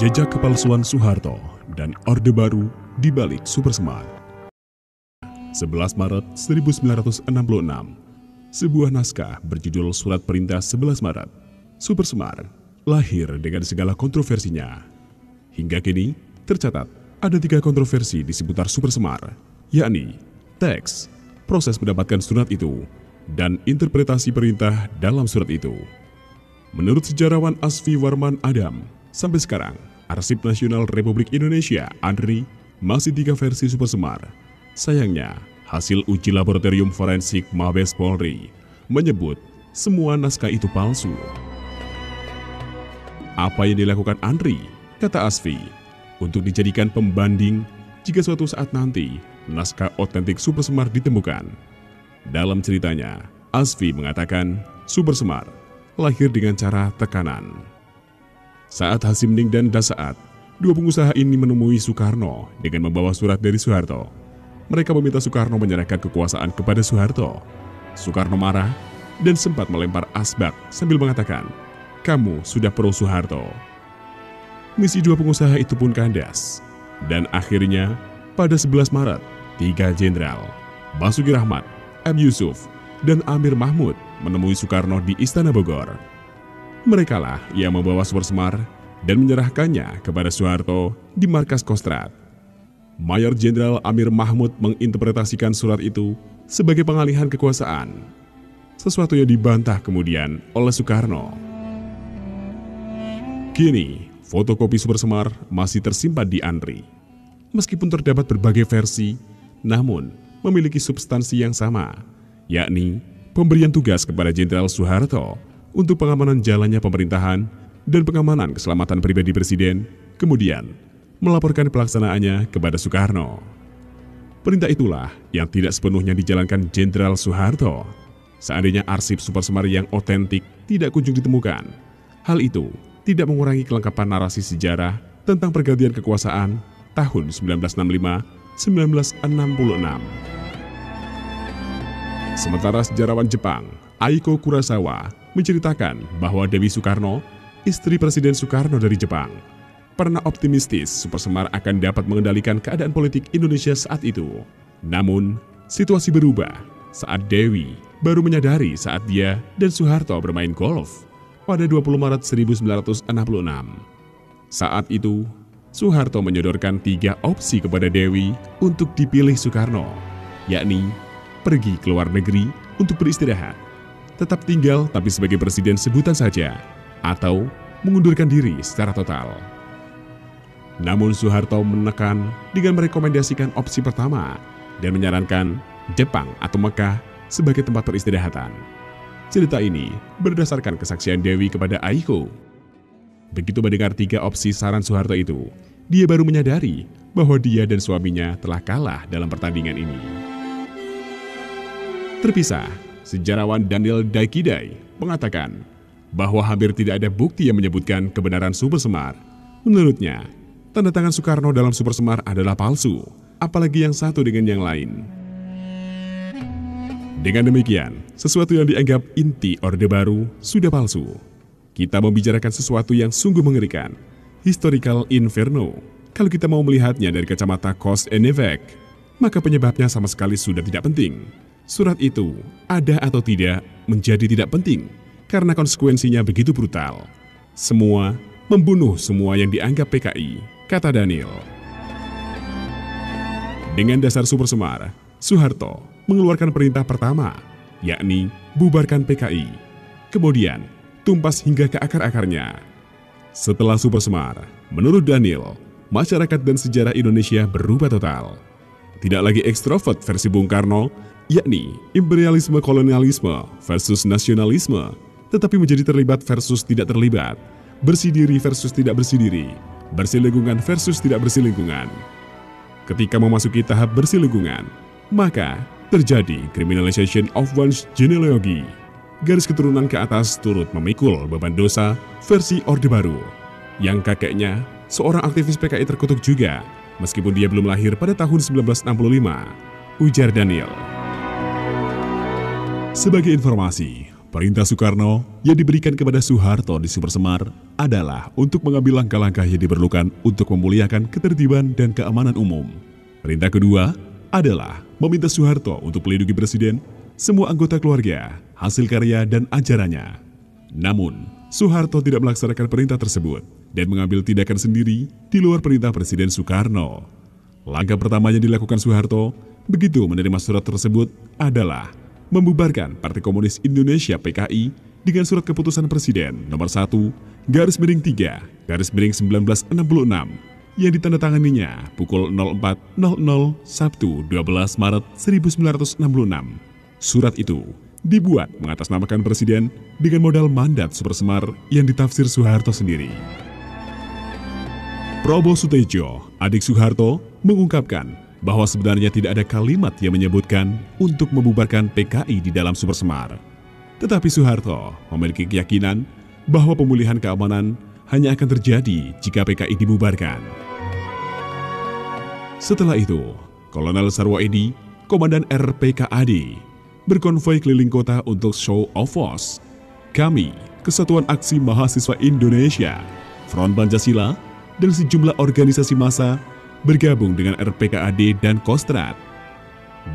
Jejak kepalsuan Soeharto dan Orde Baru di balik Supersemar. 11 Maret 1966, sebuah naskah berjudul Surat Perintah 11 Maret, Supersemar, lahir dengan segala kontroversinya. Hingga kini, tercatat ada 3 kontroversi di seputar Supersemar, yakni teks, proses mendapatkan surat itu, dan interpretasi perintah dalam surat itu. Menurut sejarawan Asfi Warman Adam, sampai sekarang, Arsip Nasional Republik Indonesia, ANRI, masih 3 versi Supersemar. Sayangnya, hasil uji laboratorium forensik Mabes Polri menyebut semua naskah itu palsu. Apa yang dilakukan ANRI, kata Asfi, untuk dijadikan pembanding jika suatu saat nanti naskah otentik Supersemar ditemukan. Dalam ceritanya, Asfi mengatakan Supersemar lahir dengan cara tekanan. Saat Hasimning dan Dasaat, 2 pengusaha ini menemui Soekarno dengan membawa surat dari Soeharto. Mereka meminta Soekarno menyerahkan kekuasaan kepada Soeharto. Soekarno marah dan sempat melempar asbak sambil mengatakan, "Kamu sudah pro Soeharto." Misi 2 pengusaha itu pun kandas. Dan akhirnya, pada 11 Maret, 3 jenderal, Basuki Rahmat, M. Yusuf, dan Amir Mahmud menemui Soekarno di Istana Bogor. Merekalah yang membawa Supersemar dan menyerahkannya kepada Soeharto di markas Kostrad. Mayor Jenderal Amir Mahmud menginterpretasikan surat itu sebagai pengalihan kekuasaan, sesuatu yang dibantah kemudian oleh Soekarno. Kini, fotokopi Supersemar masih tersimpan di ANRI. Meskipun terdapat berbagai versi, namun memiliki substansi yang sama, yakni pemberian tugas kepada Jenderal Soeharto untuk pengamanan jalannya pemerintahan dan pengamanan keselamatan pribadi Presiden, kemudian melaporkan pelaksanaannya kepada Soekarno. Perintah itulah yang tidak sepenuhnya dijalankan Jenderal Soeharto. Seandainya arsip Supersemar yang otentik tidak kunjung ditemukan, hal itu tidak mengurangi kelengkapan narasi sejarah tentang pergantian kekuasaan tahun 1965-1966. Sementara sejarawan Jepang, Aiko Kurosawa, menceritakan bahwa Dewi Soekarno, istri Presiden Soekarno dari Jepang, pernah optimistis Supersemar akan dapat mengendalikan keadaan politik Indonesia saat itu. Namun, situasi berubah saat Dewi baru menyadari saat dia dan Soeharto bermain golf pada 20 Maret 1966. Saat itu, Soeharto menyodorkan 3 opsi kepada Dewi untuk dipilih Soekarno, yakni pergi ke luar negeri untuk beristirahat, tetap tinggal tapi sebagai presiden sebutan saja, atau mengundurkan diri secara total. Namun Soeharto menekan dengan merekomendasikan opsi pertama dan menyarankan Jepang atau Mekah sebagai tempat peristirahatan. Cerita ini berdasarkan kesaksian Dewi kepada Aiko. Begitu mendengar 3 opsi saran Soeharto itu, dia baru menyadari bahwa dia dan suaminya telah kalah dalam pertandingan ini. Terpisah, sejarawan Daniel Daikidai mengatakan bahwa hampir tidak ada bukti yang menyebutkan kebenaran Supersemar. Menurutnya, tanda tangan Soekarno dalam Supersemar adalah palsu, apalagi yang satu dengan yang lain. Dengan demikian, sesuatu yang dianggap inti Orde Baru sudah palsu. Kita membicarakan sesuatu yang sungguh mengerikan, historical inferno. Kalau kita mau melihatnya dari kacamata cause and effect, maka penyebabnya sama sekali sudah tidak penting. Surat itu ada atau tidak menjadi tidak penting karena konsekuensinya begitu brutal. Semua membunuh semua yang dianggap PKI, kata Daniel. Dengan dasar Supersemar, Soeharto mengeluarkan perintah pertama, yakni bubarkan PKI. Kemudian, tumpas hingga ke akar-akarnya. Setelah Supersemar, menurut Daniel, masyarakat dan sejarah Indonesia berubah total. Tidak lagi ekstrovert versi Bung Karno, yakni imperialisme kolonialisme versus nasionalisme, tetapi menjadi terlibat versus tidak terlibat, bersih diri versus tidak bersih diri, bersih lingkungan versus tidak bersih lingkungan. Ketika memasuki tahap bersih lingkungan, maka terjadi criminalization of one's genealogy. Garis keturunan ke atas turut memikul beban dosa versi Orde Baru, yang kakeknya seorang aktivis PKI terkutuk juga, meskipun dia belum lahir pada tahun 1965, ujar Daniel. Sebagai informasi, Perintah Soekarno yang diberikan kepada Soeharto di Supersemar adalah untuk mengambil langkah-langkah yang diperlukan untuk memuliakan ketertiban dan keamanan umum. Perintah kedua adalah meminta Soeharto untuk melindungi Presiden, semua anggota keluarga, hasil karya, dan ajarannya. Namun, Soeharto tidak melaksanakan perintah tersebut dan mengambil tindakan sendiri di luar perintah Presiden Soekarno. Langkah pertama yang dilakukan Soeharto begitu menerima surat tersebut adalah membubarkan Partai Komunis Indonesia (PKI) dengan surat keputusan Presiden nomor 1/3/1966 yang ditandatanganinya pukul 04.00 Sabtu 12 Maret 1966. Surat itu dibuat mengatasnamakan Presiden dengan modal mandat Supersemar yang ditafsir Soeharto sendiri. Prabowo Sutejo, adik Soeharto, mengungkapkan bahwa sebenarnya tidak ada kalimat yang menyebutkan untuk membubarkan PKI di dalam Supersemar. Tetapi Soeharto memiliki keyakinan bahwa pemulihan keamanan hanya akan terjadi jika PKI dibubarkan. Setelah itu, Kolonel Sarwoedi, Komandan RPKAD, berkonvoi keliling kota untuk show of force. Kami, Kesatuan Aksi Mahasiswa Indonesia, Front Pancasila, dan sejumlah organisasi massa bergabung dengan RPKAD dan Kostrad.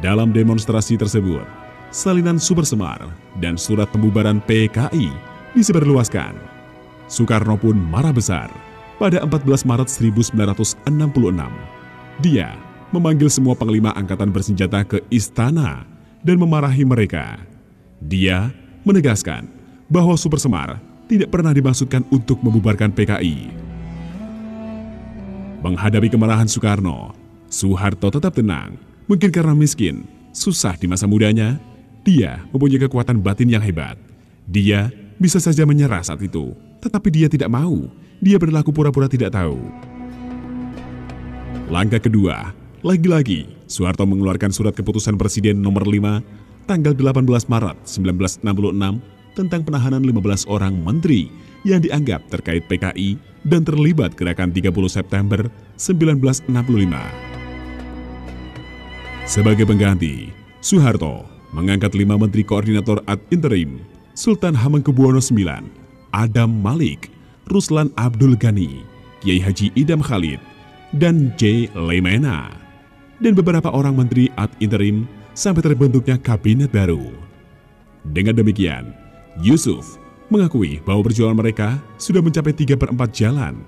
Dalam demonstrasi tersebut, salinan Supersemar dan surat pembubaran PKI disebarluaskan. Soekarno pun marah besar. Pada 14 Maret 1966, dia memanggil semua panglima angkatan bersenjata ke istana dan memarahi mereka. Dia menegaskan bahwa Supersemar tidak pernah dimaksudkan untuk membubarkan PKI. Menghadapi kemarahan Soekarno, Soeharto tetap tenang. Mungkin karena miskin, susah di masa mudanya, dia mempunyai kekuatan batin yang hebat. Dia bisa saja menyerah saat itu, tetapi dia tidak mau. Dia berlaku pura-pura tidak tahu. Langkah kedua, lagi-lagi Soeharto mengeluarkan surat keputusan Presiden nomor 5 tanggal 18 Maret 1966 tentang penahanan 15 orang menteri yang dianggap terkait PKI dan terlibat gerakan 30 September 1965. Sebagai pengganti, Soeharto mengangkat 5 menteri koordinator ad interim, Sultan Hamengkubuwono IX, Adam Malik, Ruslan Abdul Ghani, Kiai Haji Idam Khalid, dan J. Lemena, dan beberapa orang menteri ad interim sampai terbentuknya kabinet baru. Dengan demikian, Yusuf mengakui bahwa perjuangan mereka sudah mencapai 3/4 jalan.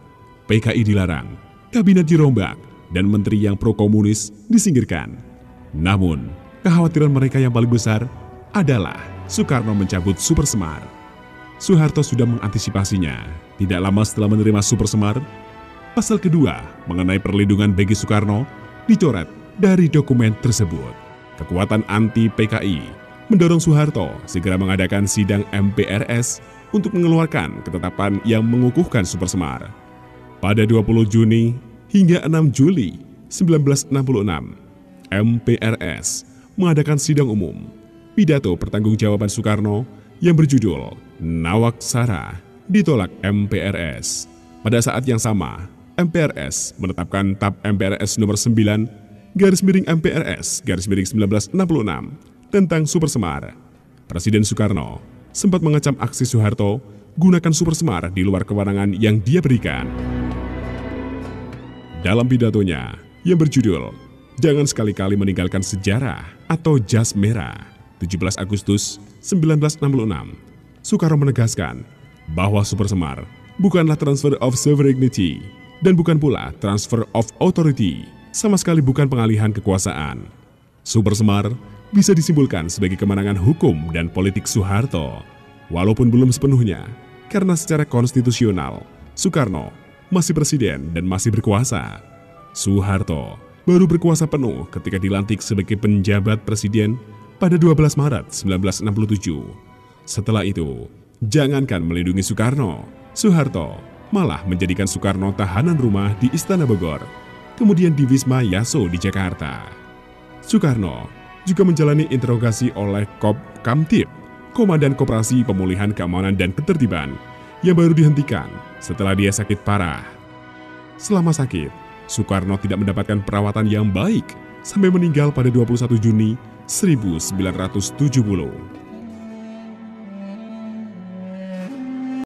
PKI dilarang, kabinet dirombak, dan menteri yang pro-komunis disingkirkan. Namun, kekhawatiran mereka yang paling besar adalah Soekarno mencabut Supersemar. Soeharto sudah mengantisipasinya. Tidak lama setelah menerima Supersemar, pasal kedua mengenai perlindungan bagi Soekarno dicoret dari dokumen tersebut. Kekuatan anti-PKI mendorong Soeharto segera mengadakan sidang MPRS untuk mengeluarkan ketetapan yang mengukuhkan Supersemar. Pada 20 Juni hingga 6 Juli 1966, MPRS mengadakan sidang umum. Pidato pertanggungjawaban Soekarno yang berjudul Nawaksara ditolak MPRS. Pada saat yang sama, MPRS menetapkan TAP MPRS nomor 9/MPRS/1966 tentang Supersemar. Presiden Soekarno sempat mengecam aksi Soeharto gunakan Supersemar di luar kewenangan yang dia berikan. Dalam pidatonya yang berjudul Jangan Sekali-Kali Meninggalkan Sejarah atau Jas Merah, 17 Agustus 1966, Soekarno menegaskan bahwa Supersemar bukanlah transfer of sovereignty dan bukan pula transfer of authority, sama sekali bukan pengalihan kekuasaan. Supersemar bisa disimpulkan sebagai kemenangan hukum dan politik Soeharto, walaupun belum sepenuhnya, karena secara konstitusional, Soekarno masih presiden dan masih berkuasa. Soeharto baru berkuasa penuh ketika dilantik sebagai penjabat presiden pada 12 Maret 1967. Setelah itu, jangankan melindungi Soekarno, Soeharto malah menjadikan Soekarno tahanan rumah di Istana Bogor, kemudian di Wisma Yaso di Jakarta. Soekarno juga menjalani interogasi oleh Kop Kamtib, Komandan Koperasi Pemulihan Keamanan dan Ketertiban, yang baru dihentikan setelah dia sakit parah. Selama sakit, Soekarno tidak mendapatkan perawatan yang baik sampai meninggal pada 21 Juni 1970.